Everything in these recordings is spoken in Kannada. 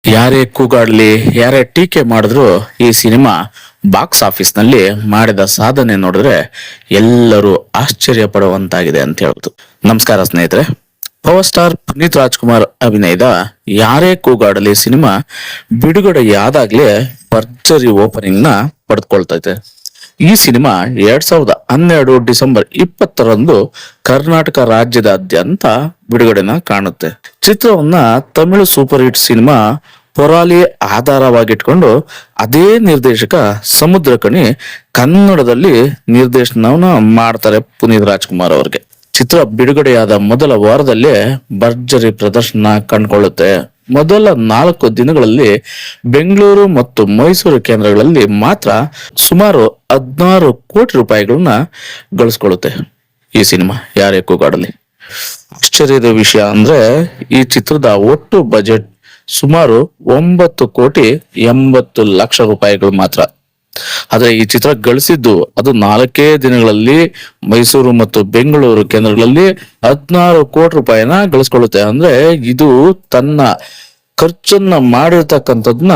ಯಾರೇ ಕೂಗಾಡ್ಲಿ, ಯಾರೇ ಟೀಕೆ ಮಾಡಿದ್ರು ಈ ಸಿನಿಮಾ ಬಾಕ್ಸ್ ಆಫೀಸ್ ನಲ್ಲಿ ಮಾಡಿದ ಸಾಧನೆ ನೋಡಿದ್ರೆ ಎಲ್ಲರೂ ಆಶ್ಚರ್ಯ ಪಡುವಂತಾಗಿದೆ ಅಂತ ಹೇಳ್ಬೋದು. ನಮಸ್ಕಾರ ಸ್ನೇಹಿತರೆ. ಪವರ್ ಸ್ಟಾರ್ ಪುನೀತ್ ರಾಜ್ಕುಮಾರ್ ಅಭಿನಯದ ಯಾರೇ ಕೂಗಾಡಲಿ ಸಿನಿಮಾ ಬಿಡುಗಡೆಯಾದಾಗ್ಲೇ ಭರ್ಜರಿ ಓಪನಿಂಗ್ ನ ಪಡೆದುಕೊಳ್ತೈತೆ. ಈ ಸಿನಿಮಾ 2012 ಡಿಸೆಂಬರ್ 20ರಂದು ಕರ್ನಾಟಕ ರಾಜ್ಯದಾದ್ಯಂತ ಬಿಡುಗಡೆನ ಕಾಣುತ್ತೆ. ಚಿತ್ರವನ್ನ ತಮಿಳು ಸೂಪರ್ ಹಿಟ್ ಸಿನಿಮಾ ಪೊರಾಲಿ ಆಧಾರವಾಗಿಟ್ಕೊಂಡು ಅದೇ ನಿರ್ದೇಶಕ ಸಮುದ್ರಕಣಿ ಕನ್ನಡದಲ್ಲಿ ನಿರ್ದೇಶನವನ್ನ ಮಾಡ್ತಾರೆ ಪುನೀತ್ ರಾಜ್ಕುಮಾರ್ ಅವ್ರಿಗೆ. ಚಿತ್ರ ಬಿಡುಗಡೆಯಾದ ಮೊದಲ ವಾರದಲ್ಲೇ ಭರ್ಜರಿ ಪ್ರದರ್ಶನ ಕಂಡುಕೊಳ್ಳುತ್ತೆ. ಮೊದಲ 4 ದಿನಗಳಲ್ಲಿ ಬೆಂಗಳೂರು ಮತ್ತು ಮೈಸೂರು ಕೇಂದ್ರಗಳಲ್ಲಿ ಮಾತ್ರ ಸುಮಾರು 16 ಕೋಟಿ ರೂಪಾಯಿಗಳನ್ನ ಗಳಿಸ್ಕೊಳ್ಳುತ್ತೆ ಈ ಸಿನಿಮಾ ಯಾರೇ ಕೂಗಾಡಲಿ. ಆಶ್ಚರ್ಯದ ವಿಷಯ ಅಂದ್ರೆ ಈ ಚಿತ್ರದ ಒಟ್ಟು ಬಜೆಟ್ ಸುಮಾರು 9 ಕೋಟಿ 80 ಲಕ್ಷ ರೂಪಾಯಿಗಳು ಮಾತ್ರ. ಆದ್ರೆ ಈ ಚಿತ್ರ ಗಳಿಸಿದ್ದು ಅದು 4 ದಿನಗಳಲ್ಲಿ ಮೈಸೂರು ಮತ್ತು ಬೆಂಗಳೂರು ಕೇಂದ್ರಗಳಲ್ಲಿ 16 ಕೋಟಿ ರೂಪಾಯಿನ ಗಳಿಸ್ಕೊಳ್ಳುತ್ತೆ. ಅಂದ್ರೆ ಇದು ತನ್ನ ಖರ್ಚನ್ನ ಮಾಡಿರ್ತಕ್ಕಂಥದ್ನ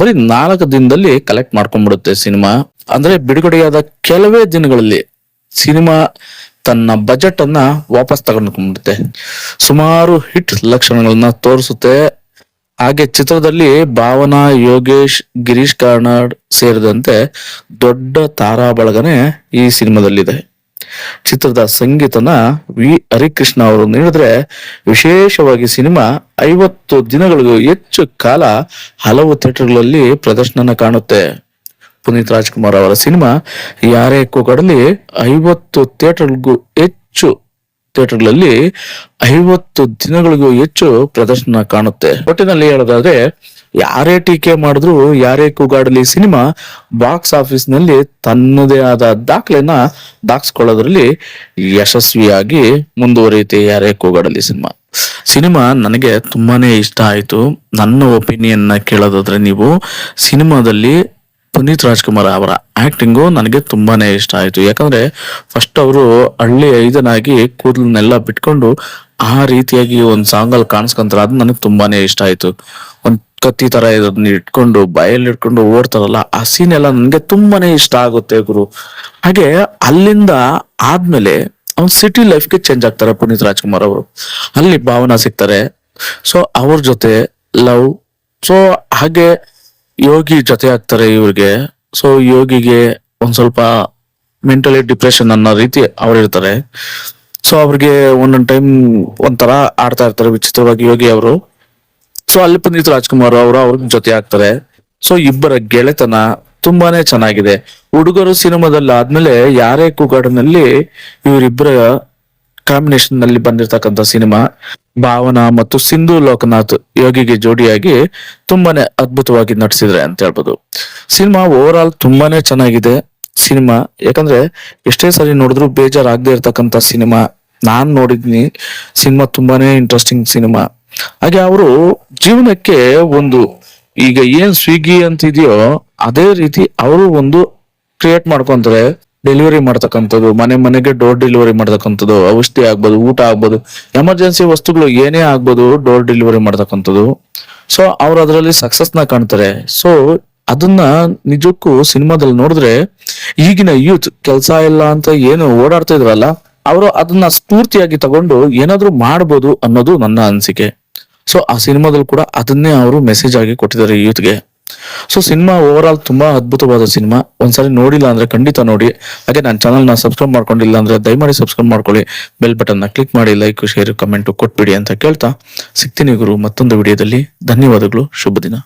ಬರೀ 4 ದಿನದಲ್ಲಿ ಕಲೆಕ್ಟ್ ಮಾಡ್ಕೊಂಡ್ಬಿಡುತ್ತೆ ಸಿನಿಮಾ. ಅಂದ್ರೆ ಬಿಡುಗಡೆಯಾದ ಕೆಲವೇ ದಿನಗಳಲ್ಲಿ ಸಿನಿಮಾ ತನ್ನ ಬಜೆಟ್ ಅನ್ನ ವಾಪಸ್ ತಗೊಂಡ್ಕೊಂಡ್ಬಿಡುತ್ತೆ. ಸುಮಾರು ಹಿಟ್ ಲಕ್ಷಣಗಳನ್ನ ತೋರಿಸುತ್ತೆ. ಹಾಗೆ ಚಿತ್ರದಲ್ಲಿ ಭಾವನಾ, ಯೋಗೇಶ್, ಗಿರೀಶ್ ಕಾರ್ನಾಡ್ ಸೇರಿದಂತೆ ದೊಡ್ಡ ತಾರಾ ಬಳಗನೆ ಈ ಸಿನಿಮಾದಲ್ಲಿದೆ. ಚಿತ್ರದ ಸಂಗೀತನ ವಿ ಹರಿಕೃಷ್ಣ ಅವರು ನೀಡಿದ್ರೆ ವಿಶೇಷವಾಗಿ ಸಿನಿಮಾ 50 ದಿನಗಳಿಗೂ ಹೆಚ್ಚು ಕಾಲ ಹಲವು ಥಿಯೇಟರ್ಗಳಲ್ಲಿ ಪ್ರದರ್ಶನ ಕಾಣುತ್ತೆ. ಪುನೀತ್ ರಾಜ್ಕುಮಾರ್ ಅವರ ಸಿನಿಮಾ ಯಾರೇ ಕೂಗಾಡಲಿ 50 ಥಿಯೇಟರ್ಗೂ ಹೆಚ್ಚು ಥಿಯೇಟರ್ಗಳಲ್ಲಿ 50 ದಿನಗಳಿಗೂ ಹೆಚ್ಚು ಪ್ರದರ್ಶನ ಕಾಣುತ್ತೆ. ಒಟ್ಟಿನಲ್ಲಿ ಹೇಳೋದಾದ್ರೆ ಯಾರೇ ಟೀಕೆ ಮಾಡಿದ್ರು ಯಾರೇ ಕೂಗಾಡಲಿ ಸಿನಿಮಾ ಬಾಕ್ಸ್ ಆಫೀಸ್ ನಲ್ಲಿ ತನ್ನದೇ ಆದ ದಾಖಲೆನ ದಾಖಸ್ಕೊಳ್ಳೋದ್ರಲ್ಲಿ ಯಶಸ್ವಿಯಾಗಿ ಮುಂದುವರಿಯುತ್ತೆ ಯಾರೇ ಕೂಗಾಡಲಿ ಸಿನಿಮಾ ನನಗೆ ತುಂಬಾನೇ ಇಷ್ಟ ಆಯ್ತು. ನನ್ನ ಒಪಿನಿಯನ್ ನ ಕೇಳೋದಾದ್ರೆ ನೀವು ಸಿನಿಮಾದಲ್ಲಿ ಪುನೀತ್ ರಾಜ್ಕುಮಾರ್ ಅವರ ಆಕ್ಟಿಂಗು ನನಗೆ ತುಂಬಾನೇ ಇಷ್ಟ ಆಯ್ತು. ಯಾಕಂದ್ರೆ ಫಸ್ಟ್ ಅವರು ಹಳ್ಳಿ ಐದನಾಗಿ ಕೂದಲನ್ನೆಲ್ಲ ಬಿಟ್ಕೊಂಡು ಆ ರೀತಿಯಾಗಿ ಒಂದ್ ಸಾಂಗ್ ಅಲ್ಲಿ ಕಾಣಿಸ್ಕೊಂತಾರೆ. ಅದು ನನಗೆ ತುಂಬಾನೇ ಇಷ್ಟ ಆಯ್ತು. ಒಂದ್ ಕತ್ತಿ ತರ ಇದನ್ನ ಇಟ್ಕೊಂಡು ಬಾಯಲ್ಲಿ ಇಟ್ಕೊಂಡು ಓಡ್ತಾರಲ್ಲ ಆ ಸೀನ್ ಎಲ್ಲ ನನ್ಗೆ ತುಂಬಾನೇ ಇಷ್ಟ ಆಗುತ್ತೆ ಗುರು. ಹಾಗೆ ಅಲ್ಲಿಂದ ಆದ್ಮೇಲೆ ಅವ್ನ್ ಸಿಟಿ ಲೈಫ್ಗೆ ಚೇಂಜ್ ಆಗ್ತಾರೆ ಪುನೀತ್ ರಾಜ್ಕುಮಾರ್ ಅವರು. ಅಲ್ಲಿ ಭಾವನಾ ಸಿಗ್ತಾರೆ. ಸೊ ಅವ್ರ ಜೊತೆ ಲವ್. ಸೊ ಹಾಗೆ ಯೋಗಿ ಜೊತೆ ಆಗ್ತಾರೆ ಇವ್ರಿಗೆ. ಸೊ ಯೋಗಿಗೆ ಒಂದ್ ಸ್ವಲ್ಪ ಮೆಂಟಲಿ ಡಿಪ್ರೆಷನ್ ಅನ್ನೋ ರೀತಿ ಅವ್ರು ಇರ್ತಾರೆ. ಸೊ ಅವ್ರಿಗೆ ಒಂದೊಂದ್ ಟೈಮ್ ಒಂಥರ ಆಡ್ತಾ ಇರ್ತಾರೆ ವಿಚಿತ್ರವಾಗಿ ಯೋಗಿ ಅವರು. ಸೊ ಅಲ್ಲಿ ಪುನೀತ್ ರಾಜ್ಕುಮಾರ್ ಅವರು ಅವ್ರಿಗೆ ಜೊತೆ ಆಗ್ತಾರೆ. ಸೊ ಇಬ್ಬರ ಗೆಳೆತನ ತುಂಬಾನೇ ಚೆನ್ನಾಗಿದೆ. ಹುಡುಗರು ಸಿನಿಮಾದಲ್ಲಿ ಆದ್ಮೇಲೆ ಯಾರೇ ಕೂಗಾಡಿನಲ್ಲಿ ಇವರಿಬ್ಬರ ಕಾಂಬಿನೇಷನ್ ನಲ್ಲಿ ಬಂದಿರತಕ್ಕಂತ ಸಿನಿಮಾ. ಭಾವನಾ ಮತ್ತು ಸಿಂಧು ಲೋಕನಾಥ್ ಯೋಗಿಗೆ ಜೋಡಿಯಾಗಿ ತುಂಬಾನೇ ಅದ್ಭುತವಾಗಿ ನಟಿಸಿದ್ರೆ ಅಂತ ಹೇಳ್ಬೋದು. ಸಿನಿಮಾ ಓವರ್ ಆಲ್ ತುಂಬಾನೇ ಚೆನ್ನಾಗಿದೆ ಸಿನಿಮಾ. ಯಾಕಂದ್ರೆ ಎಷ್ಟೇ ಸರಿ ನೋಡಿದ್ರು ಬೇಜಾರಾಗದೆ ಇರ್ತಕ್ಕಂಥ ಸಿನಿಮಾ. ನಾನ್ ನೋಡಿದ್ನಿ ಸಿನಿಮಾ ತುಂಬಾನೇ ಇಂಟ್ರೆಸ್ಟಿಂಗ್ ಸಿನಿಮಾ. ಹಾಗೆ ಅವರು ಜೀವನಕ್ಕೆ ಒಂದು ಈಗ ಏನ್ ಸ್ವಿಗ್ಗಿ ಅಂತ ಇದೆಯೋ ಅದೇ ರೀತಿ ಅವರು ಒಂದು ಕ್ರಿಯೇಟ್ ಮಾಡ್ಕೊಂತಾರೆ. ಡೆಲಿವರಿ ಮಾಡ್ತಕ್ಕಂಥದ್ದು, ಮನೆಗೆ ಡೋರ್ ಡೆಲಿವರಿ ಮಾಡ್ತಕ್ಕಂಥದ್ದು, ಔಷಧಿ ಆಗ್ಬೋದು, ಊಟ ಆಗ್ಬೋದು, ಎಮರ್ಜೆನ್ಸಿ ವಸ್ತುಗಳು ಏನೇ ಆಗ್ಬೋದು ಡೋರ್ ಡೆಲಿವರಿ ಮಾಡ್ತಕ್ಕಂಥದ್ದು. ಸೊ ಅವ್ರು ಅದರಲ್ಲಿ ಸಕ್ಸಸ್ ನ ಕಾಣ್ತಾರೆ. ಸೊ ಅದನ್ನ ನಿಜಕ್ಕೂ ಸಿನಿಮಾದಲ್ಲಿ ನೋಡಿದ್ರೆ ಈಗಿನ ಯೂತ್ ಕೆಲಸ ಇಲ್ಲ ಅಂತ ಏನು ಓಡಾಡ್ತಾ ಇದ್ರಲ್ಲ ಅವರು ಅದನ್ನ ಸ್ಫೂರ್ತಿಯಾಗಿ ತಗೊಂಡು ಏನಾದ್ರು ಮಾಡ್ಬೋದು ಅನ್ನೋದು ನನ್ನ ಅನಿಸಿಕೆ. ಸೊ ಆ ಸಿನಿಮಾದಲ್ಲಿ ಕೂಡ ಅದನ್ನೇ ಅವರು ಮೆಸೇಜ್ ಆಗಿ ಕೊಟ್ಟಿದ್ದಾರೆ ಯೂತ್ಗೆ. ಸೊ ಸಿನಿಮಾ ಓವರ್ ಆಲ್ ತುಂಬಾ ಅದ್ಭುತವಾದ ಸಿನಿಮಾ. ಒಂದ್ಸರಿ ನೋಡಿಲ್ಲ ಅಂದ್ರೆ ಖಂಡಿತ ನೋಡಿ. ಹಾಗೆ ನನ್ನ ಚಾನಲ್ ನ ಸಬ್ಸ್ಕ್ರೈಬ್ ಮಾಡ್ಕೊಂಡಿಲ್ಲ ಅಂದ್ರೆ ದಯಮಾಡಿ ಸಬ್ಸ್ಕ್ರೈಬ್ ಮಾಡ್ಕೊಳ್ಳಿ. ಬೆಲ್ ಬಟನ್ ನ ಕ್ಲಿಕ್ ಮಾಡಿ ಲೈಕ್, ಶೇರ್, ಕಮೆಂಟ್ ಕೊಟ್ಬಿಡಿ ಅಂತ ಕೇಳ್ತಾ ಸಿಗ್ತೀನಿ ಗುರು ಮತ್ತೊಂದು ವಿಡಿಯೋದಲ್ಲಿ. ಧನ್ಯವಾದಗಳು. ಶುಭ ದಿನ.